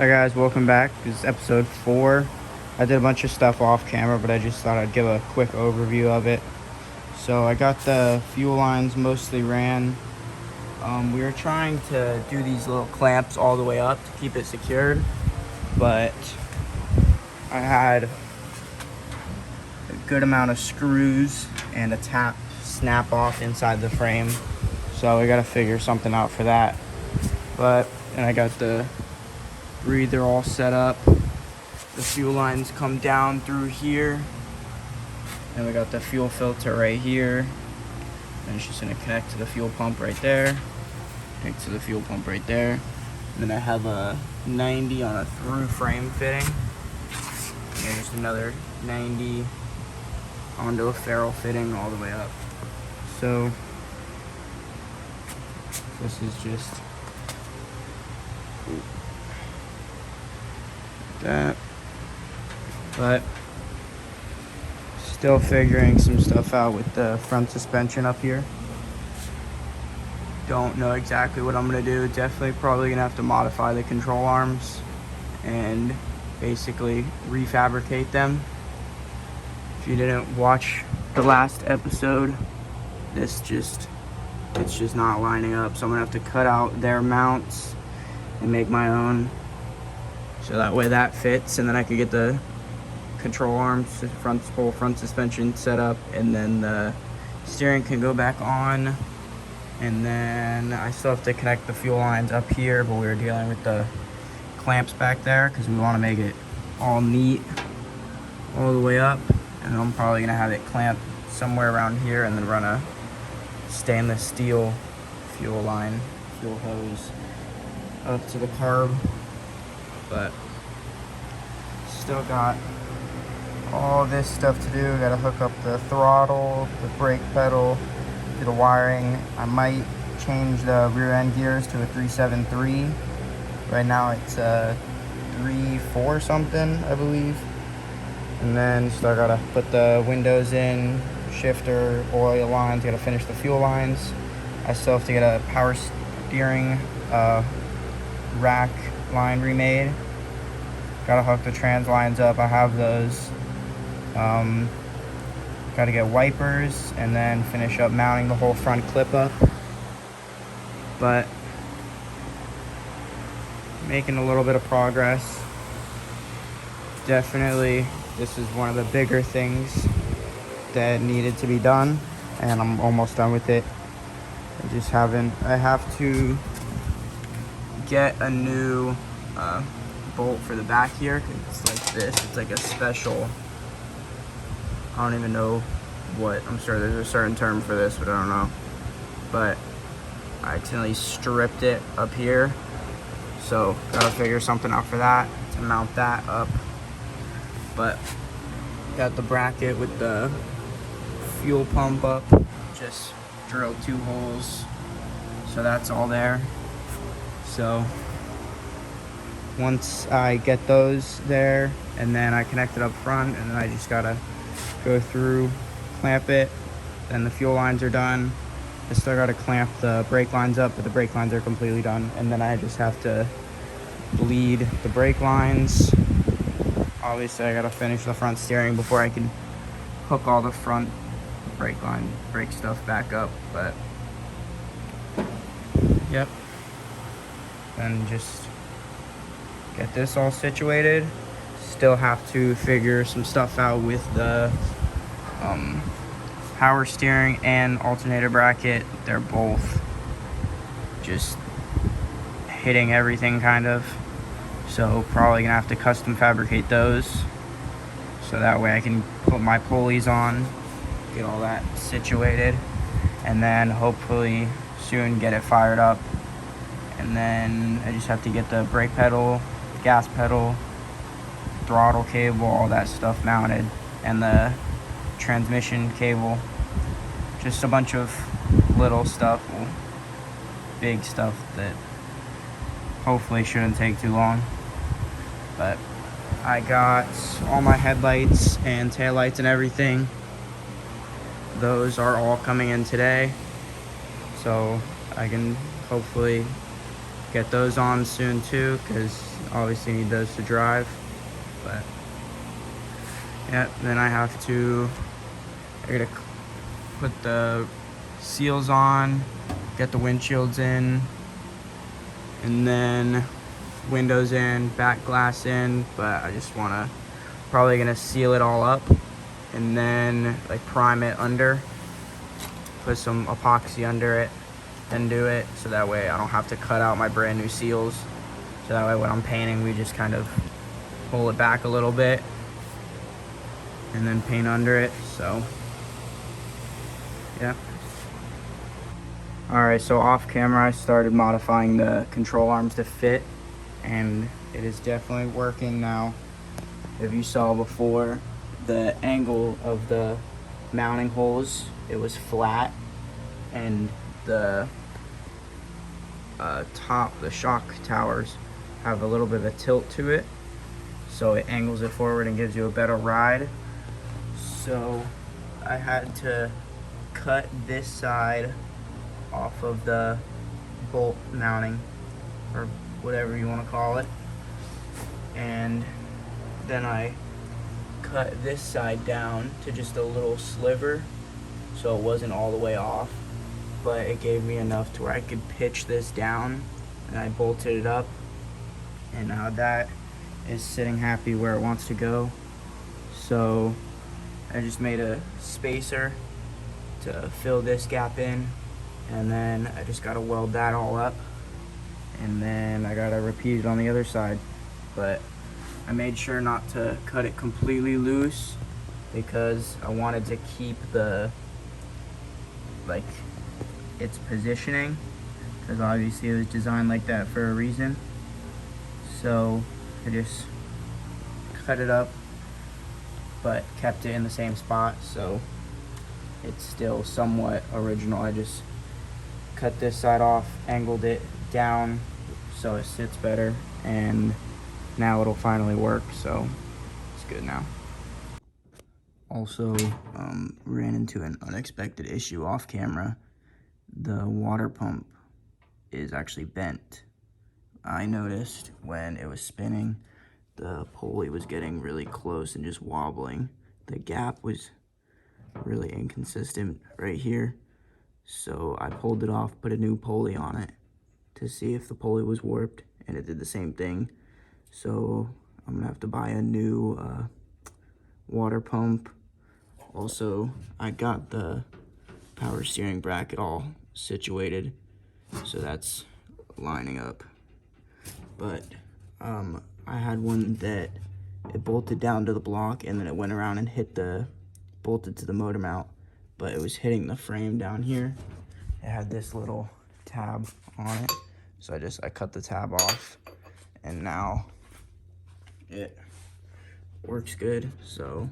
Hi guys, welcome back. This is episode 4. I did a bunch of stuff off camera, but I just thought I'd give a quick overview of it. So I got the fuel lines mostly ran. We were trying to do these little clamps all the way up to keep it secured, but I had a good amount of screws and a tap snap off inside the frame, so we gotta figure something out for that. And I got the breather all set up. The fuel lines come down through here, and we got the fuel filter right here, and it's just gonna connect to the fuel pump right there, connect to the fuel pump right there. And then I have a 90 on a through frame fitting, and just another 90 onto a ferrule fitting all the way up. So this is just that, but still figuring some stuff out with the front suspension up here. Don't know exactly what I'm gonna do. Definitely probably gonna have to modify the control arms and basically refabricate them. If you didn't watch the last episode, it's just not lining up, so I'm gonna have to cut out their mounts and make my own, so that way that fits, and then I could get the control arms, whole front suspension set up, and then the steering can go back on. And then I still have to connect the fuel lines up here, but we were dealing with the clamps back there because we want to make it all neat all the way up. And I'm probably gonna have it clamped somewhere around here and then run a stainless steel fuel hose up to the carb. But still got all this stuff to do. Gotta hook up the throttle, the brake pedal, do the wiring. I might change the rear end gears to a 373. Right now it's a 3.4 something, I believe. And then still gotta put the windows in, shifter, oil lines, gotta finish the fuel lines. I still have to get a power steering rack line remade. Gotta hook the trans lines up. I have those. Gotta get wipers and then finish up mounting the whole front clip up. But making a little bit of progress. Definitely, this is one of the bigger things that needed to be done, and I'm almost done with it. I have to get a new bolt for the back here, because it's like this. It's like a special, I don't even know what, I'm sure there's a certain term for this, but I don't know. But I accidentally stripped it up here, so gotta figure something out for that to mount that up. But got the bracket with the fuel pump up, just drilled 2 holes, so that's all there. So once I get those there, and then I connect it up front, and then I just gotta go through, clamp it, then the fuel lines are done. I still gotta clamp the brake lines up, but the brake lines are completely done, and then I just have to bleed the brake lines. Obviously I gotta finish the front steering before I can hook all the front brake stuff back up. But yep, and just get this all situated. Still have to figure some stuff out with the power steering and alternator bracket. They're both just hitting everything kind of, so probably gonna have to custom fabricate those, so that way I can put my pulleys on, get all that situated, and then hopefully soon get it fired up. And then I just have to get the brake pedal, gas pedal, throttle cable, all that stuff mounted, and the transmission cable. Just a bunch of little stuff, big stuff that hopefully shouldn't take too long. But I got all my headlights and taillights and everything. Those are all coming in today, so I can hopefully get those on soon too, because Obviously need those to drive, but yeah, then I gotta put the seals on, get the windshields in, and then windows in, back glass in, but I just probably gonna seal it all up and then like prime it under, put some epoxy under it, then do it, so that way I don't have to cut out my brand new seals. So that way when I'm painting, we just kind of pull it back a little bit and then paint under it. So yeah. Alright, so off camera I started modifying the control arms to fit, and it is definitely working now. If you saw before, the angle of the mounting holes, it was flat, and the the shock towers have a little bit of a tilt to it, so it angles it forward and gives you a better ride. So I had to cut this side off of the bolt mounting, or whatever you want to call it, and then I cut this side down to just a little sliver so it wasn't all the way off, but it gave me enough to where I could pitch this down, and I bolted it up, and now that is sitting happy where it wants to go. So I just made a spacer to fill this gap in, and then I just gotta weld that all up, and then I gotta repeat it on the other side. But I made sure not to cut it completely loose because I wanted to keep its positioning, because obviously it was designed like that for a reason. So I just cut it up but kept it in the same spot, so it's still somewhat original. I just cut this side off, angled it down so it sits better, and now it'll finally work, so it's good now. Also, ran into an unexpected issue off camera. The water pump is actually bent. I noticed when it was spinning, the pulley was getting really close and just wobbling. The gap was really inconsistent right here. So I pulled it off, put a new pulley on it to see if the pulley was warped, and it did the same thing. So I'm gonna have to buy a new water pump. Also, I got the power steering bracket all situated, so that's lining up. But I had one that it bolted down to the block, and then it went around and bolted to the motor mount, but it was hitting the frame down here. It had this little tab on it, so I cut the tab off, and now it works good. So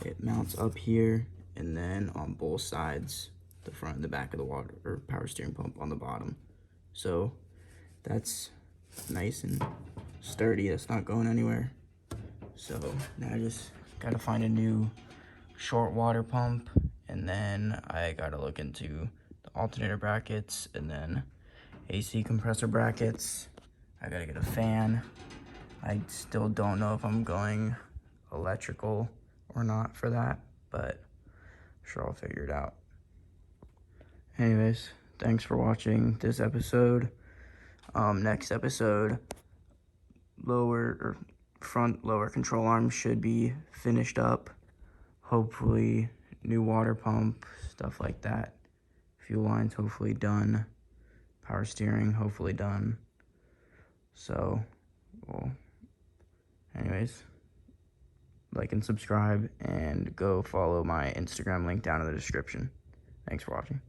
it mounts up here, and then on both sides, the front and the back of the water or power steering pump on the bottom. So that's nice and sturdy. That's not going anywhere. So now I just gotta find a new short water pump, and then I gotta look into the alternator brackets and then AC compressor brackets. I gotta get a fan. I still don't know if I'm going electrical or not for that, but I'm sure I'll figure it out. Anyways, thanks for watching this episode. Next episode, front lower control arm should be finished up. Hopefully new water pump, stuff like that. Fuel lines hopefully done. Power steering hopefully done. So, well, anyways, like and subscribe, and go follow my Instagram link down in the description. Thanks for watching.